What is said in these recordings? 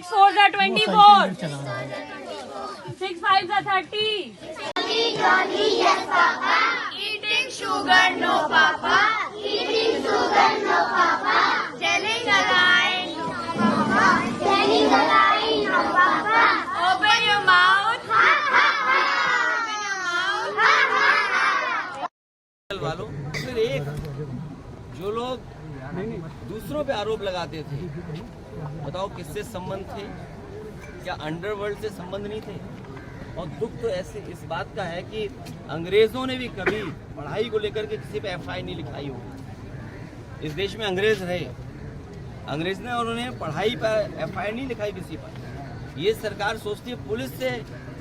6 4s are 24. 6 5s are 30. Jolly, yes, Papa. Eating sugar, no, Papa. Eating sugar, no, Papa. Telling a lie, No, Papa. Telling a lie, no, Papa. open your mouth. Ha, ha, ha. Open your mouth. Ha, ha, ha. वालों फिर एक जो लोग दूसरों पे आरोप लगाते थे, बताओ किससे संबंध थे? क्या अंडरवर्ल्ड से संबंध नहीं थे? और दुख तो ऐसे इस बात का है कि अंग्रेजों ने भी कभी पढ़ाई को लेकर के किसी पे एफआईआर नहीं लिखाई होगी। इस देश में अंग्रेज रहे, अंग्रेज ने और उन्हें पढ़ाई पर एफआईआर नहीं लिखाई किसी पर। ये सरकार सोचती है पुलिस से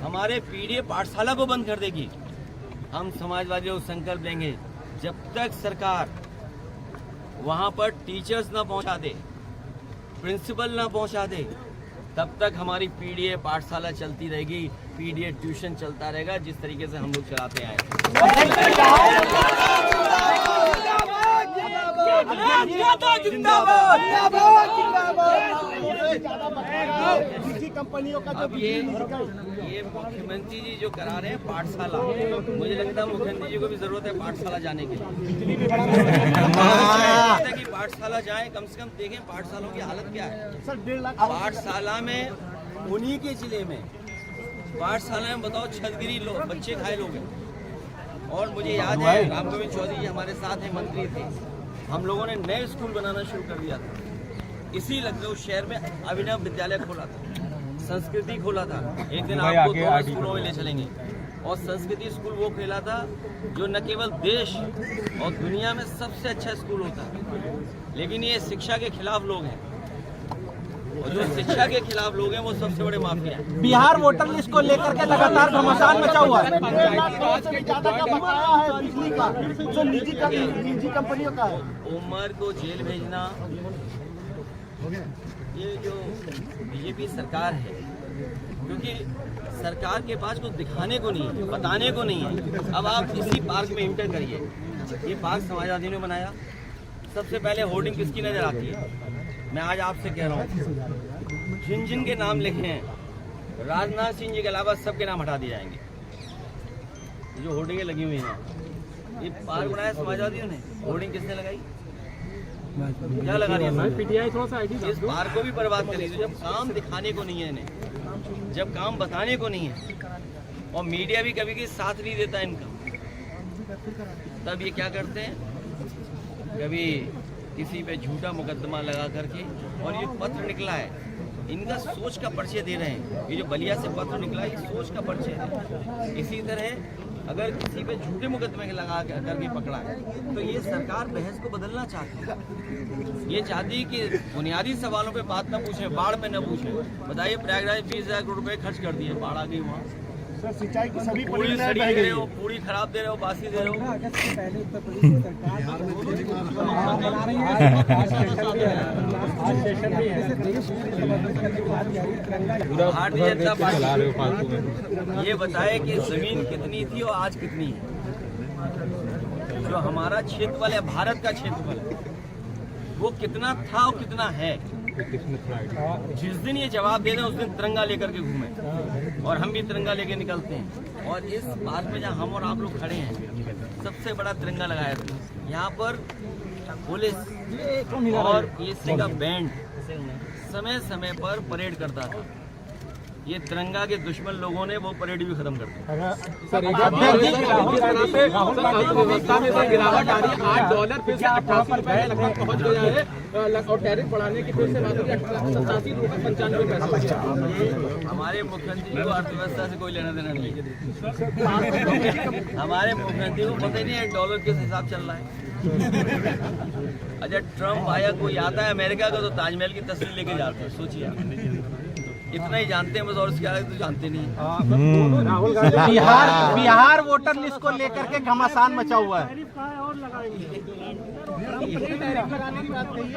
हमारे पीडीए पाठशाला को बंद कर देगी। हम समाजवादी लोग संकल्प लेंगे, जब तक सरकार वहां पर टीचर्स ना पहुंचा दे, प्रिंसिपल ना पहुंचा दे, तब तक हमारी पीडीए पाठशाला चलती रहेगी, पीडीए ट्यूशन चलता रहेगा, जिस तरीके से हम लोग चलाते आए। अब ये मुख्यमंत्री जी जो करा रहे हैं पाठशाला, मुझे लगता है मुख्यमंत्री जी को भी जरूरत है पाठशाला जाने की। कि पाठशाला जाएं, कम से कम देखें पाठशालाओं की हालत क्या है। पाठशाला में उन्हीं के जिले में पाठशाला में बताओ छतगिरी लोग बच्चे घायल हो गए। और मुझे याद है राम गोविंद चौधरी जी हमारे साथ हैं, मंत्री थे, हम लोगों ने नए स्कूल बनाना शुरू कर दिया था। इसी लखनऊ शहर में अभिनव विद्यालय खोला था, संस्कृति खोला था। एक दिन आपको दोनों स्कूलों में ले चलेंगे। और संस्कृति स्कूल वो खेला था जो न केवल देश और दुनिया में सबसे अच्छा स्कूल होता है, लेकिन ये शिक्षा के खिलाफ लोग हैं, और जो शिक्षा के खिलाफ लोग हैं वो सबसे बड़े माफिया हैं। बिहार वोटर लिस्ट को लेकर के लगातार घमासान मचा हुआ है। निजी कंपनियों का है। उमर को जेल भेजना, ये जो बीजेपी सरकार है, क्योंकि सरकार के पास कुछ दिखाने को नहीं है, बताने को नहीं है। अब आप इसी पार्क में इंटर करिए, ये पार्क समाजवादियों ने बनाया। सबसे पहले होर्डिंग किसकी नजर आती है? मैं आज आपसे कह रहा हूँ, जिन जिन के नाम लिखे हैं राजनाथ सिंह जी के अलावा सबके नाम हटा दिए जाएंगे। जो होर्डिंगें लगी हुई हैं, ये पार्क बनाया समाजवादियों ने, होर्डिंग किसने लगाई? क्या लगा रही है? पीटीआई थोड़ा सा इस पार्क को भी बर्बाद करी। तो जब काम दिखाने को नहीं है इन्हें, जब काम बताने को नहीं है, और मीडिया भी कभी कभी साथ नहीं देता इनका, तब ये क्या करते हैं, कभी किसी पे झूठा मुकदमा लगा करके। और ये पत्र निकला है, इनका सोच का परिचय दे रहे हैं। ये जो बलिया से पत्र निकला है, ये सोच का परिचय है। इसी तरह अगर किसी पे झूठे मुकदमे लगा करके पकड़ा है, तो ये सरकार बहस को बदलना चाहती है। ये चाहती है कि बुनियादी सवालों पे बात न पूछे, बाढ़ पे न पूछे। बताइए, प्रयागराज 20,000 करोड़ रुपए खर्च कर दिए, बाढ़ आ गई वहाँ। सर, सिंचाई की सभी पूरी सड़ी दे रहे हो, पूरी खराब दे रहे हो, बासी दे रहे हो। भारतीय जनता पार्टी ये बताए कि जमीन कितनी थी और आज कितनी है। जो हमारा क्षेत्रफल है, भारत का क्षेत्रफल, वो कितना था और कितना है। जिस दिन ये जवाब दे रहे हैं उस दिन तिरंगा लेकर के घूमे, और हम भी तिरंगा लेके निकलते हैं। और इस बात में जहाँ हम और आप लोग खड़े हैं, सबसे बड़ा तिरंगा लगाया था। यहाँ पर पुलिस और पीएससी का बैंड समय समय पर परेड करता था। ये तिरंगा के दुश्मन लोगों ने वो परेड भी खत्म कर दी। अर्थव्यवस्था में गिरावट आ रही है, $8 फिर से 88 रुपए लगभग पहुंच गया है, और टैरिफ बढ़ाने की फिर से बात हो रही है, 87 रुपए 95 पैसे। हमारे मुख्यमंत्री को अर्थव्यवस्था से कोई लेना देना नहीं है। हमारे मुख्यमंत्री को पता ही नहीं है डॉलर किस हिसाब चल रहा है। अच्छा, ट्रम्प आया, कोई आता है अमेरिका का तो ताजमहल की तस्वीर लेके जाते हैं। सोचिए, इतना ही जानते हैं बस, और इसके आगे तो जानते नहीं। बिहार वोटर लिस्ट को लेकर के घमासान मचा हुआ है।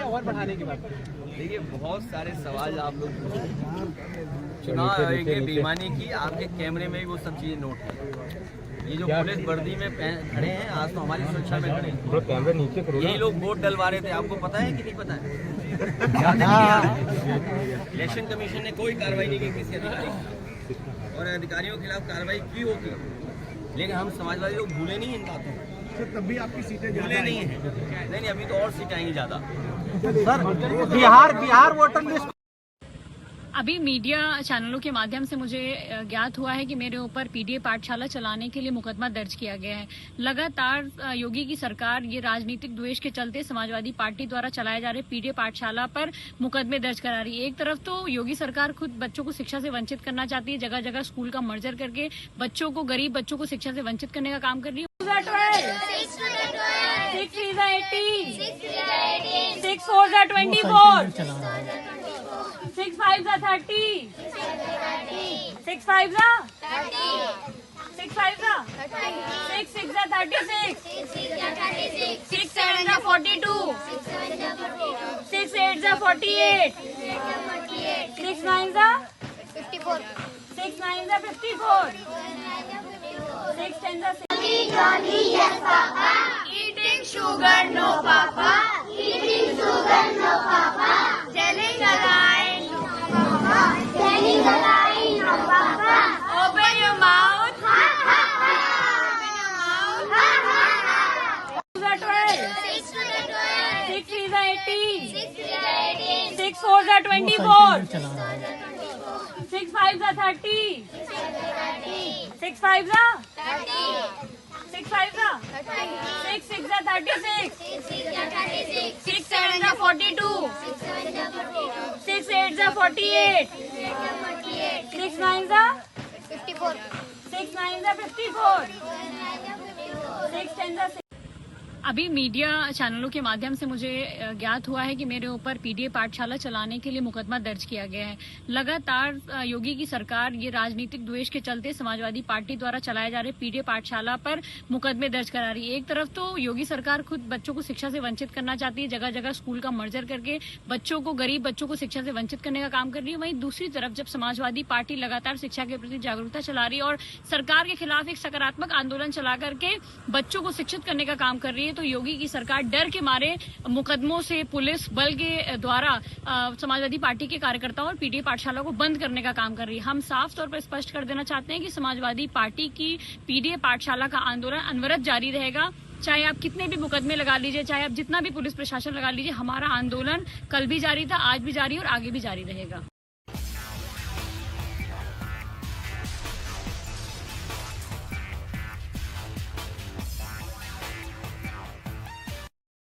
और बढ़ाने की बात। देखिए, बहुत सारे सवाल आप लोग चुनाव आयोग की बेईमानी की, आपके कैमरे में भी वो सब चीजें नोट है। ये जो पुलिस वर्दी में खड़े हैं, आज तो हमारी सुरक्षा में खड़े हैं। कैमरा नीचे करो। यही लोग वोट डलवा रहे थे, आपको पता है कि नहीं पता है? याद है? इलेक्शन कमीशन ने कोई कार्रवाई नहीं की किसी अधिकारी की, और अधिकारियों के खिलाफ कार्रवाई की होगी, लेकिन हम समाजवादी लोग भूले नहीं इन बातों को। तब भी आपकी सीटें भूले नहीं है। नहीं, अभी तो और सीटें आएंगी ज्यादा। सर बिहार वोटर लिस्ट अभी मीडिया चैनलों के माध्यम से मुझे ज्ञात हुआ है कि मेरे ऊपर पीडीए पाठशाला चलाने के लिए मुकदमा दर्ज किया गया है। लगातार योगी की सरकार ये राजनीतिक द्वेष के चलते समाजवादी पार्टी द्वारा चलाए जा रहे पीडीए पाठशाला पर मुकदमे दर्ज करा रही है। एक तरफ तो योगी सरकार खुद बच्चों को शिक्षा से वंचित करना चाहती है, जगह जगह स्कूल का मर्जर करके बच्चों को, गरीब बच्चों को शिक्षा से वंचित करने का काम कर रही है। 6 3 18, 6 4 24, 6 5 30, 6 5 6 5 6 6 36, 6 7 42, 6 8 48, 6 9 54. 6 9 54, 6 10 Jolly, yes, Papa. Eating sugar, no papa. Eating sugar, no, Papa. Telling a lie, no. Telling a lie, no, Papa. Open your mouth. Ha, ha, ha. Ha, ha, ha. 6 6 to the 12. 6 3 18, 6 to the 18. 6 4 24, 6 5 30, 6 5 30. 6 5 6 6 36, 36. 6 7 42, 6 8 48, 6 9 54. 6 9 54, 6 10 अभी media चैनलों के माध्यम से मुझे ज्ञात हुआ है कि मेरे ऊपर पीडीए पाठशाला चलाने के लिए मुकदमा दर्ज किया गया है। लगातार योगी की सरकार ये राजनीतिक द्वेष के चलते समाजवादी पार्टी द्वारा चलाए जा रहे पीडीए पाठशाला पर मुकदमे दर्ज करा रही है। एक तरफ तो योगी सरकार खुद बच्चों को शिक्षा से वंचित करना चाहती है, जगह जगह स्कूल का मर्जर करके बच्चों को, गरीब बच्चों को शिक्षा से वंचित करने का काम कर रही है। वहीं दूसरी तरफ जब समाजवादी पार्टी लगातार शिक्षा के प्रति जागरूकता चला रही है और सरकार के खिलाफ एक सकारात्मक आंदोलन चला करके बच्चों को शिक्षित करने का काम कर रही है, तो योगी की सरकार डर के मारे मुकदमों से पुलिस बल के द्वारा समाजवादी पार्टी के कार्यकर्ताओं और पीडीए पाठशाला को बंद करने का काम कर रही है। हम साफ तौर पर स्पष्ट कर देना चाहते हैं कि समाजवादी पार्टी की पीडीए पाठशाला का आंदोलन अनवरत जारी रहेगा। चाहे आप कितने भी मुकदमे लगा लीजिए, चाहे आप जितना भी पुलिस प्रशासन लगा लीजिए, हमारा आंदोलन कल भी जारी था, आज भी जारी और आगे भी जारी रहेगा।